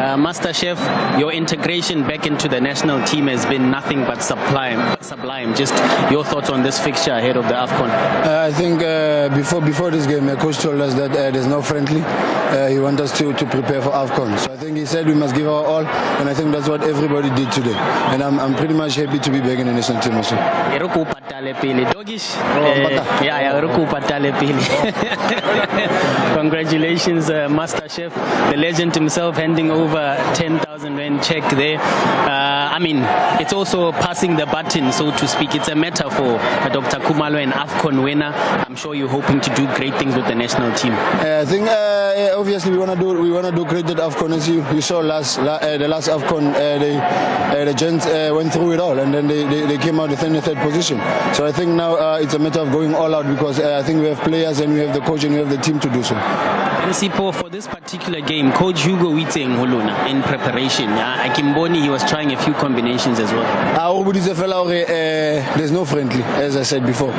Master Chef, your integration back into the national team has been nothing but sublime. Just your thoughts on this fixture ahead of the AFCON. I think before this game, coach told us that there's no friendly. He wants us to prepare for AFCON. So I think he said we must give our all, and I think that's what everybody did today. And I'm pretty much happy to be back in the national team also. Congratulations, Master Chef, the legend himself, handing over 10,000 rand check there. I mean, it's also passing the baton, so to speak. It's a metaphor. Dr. Kumalo, an AFCON winner. I'm sure you're hoping to do great things with the national team. I think obviously we wanna do great at AFCON. As you saw the last AFCON, the gents went through it all, and then they came out in the third position. So I think now it's a matter of going all out, because I think we have players and we have the coach and we have the team to do so. And Sipho, for this particular game, Coach Hugo Witeng Holona in preparation. Akimboni, he was trying a few combinations as well. There's no friendly, as I said before.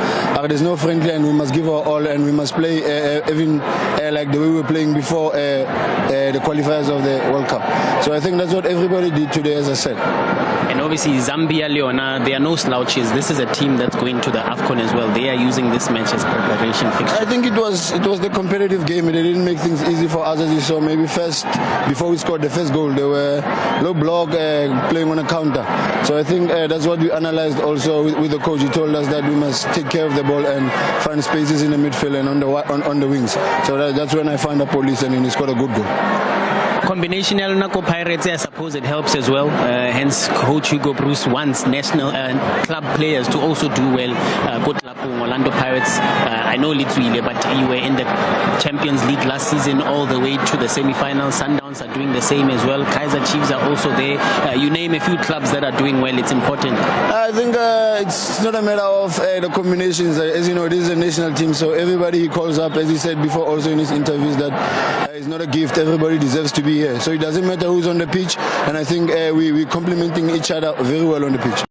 There's no friendly, and we must give our all, and we must play even like the way we were playing before the qualifiers of the World Cup. So I think that's what everybody did today, as I said. And obviously Zambia, Leona, they are no slouches. This is a team that's going to the AFCON as well. They are using this match as preparation fixture. I think it was the competitive game. They didn't make things easy for us, as you saw. Maybe first, before we scored the first goal, they were low block, playing on a counter. So I think that's what we analyzed also with the coach. He told us that we must take care of the ball and find spaces in the midfield and on the wings. So that's when I found the police, and he scored a good goal. Combination Elunako Pirates, I suppose it helps as well. Hence, Coach Hugo Bruce wants national club players to also do well. Good luck with Orlando Pirates. I know Litsuile, but you were in the Champions League last season all the way to the semi-finals. Sundowns are doing the same as well. Kaizer Chiefs are also there. You name a few clubs that are doing well. It's important. I think it's not a matter of the combinations. As you know, this is a national team, so everybody he calls up, as he said before also in his interviews, that it's not a gift. Everybody deserves to be here. So it doesn't matter who's on the pitch, and I think we're complementing each other very well on the pitch.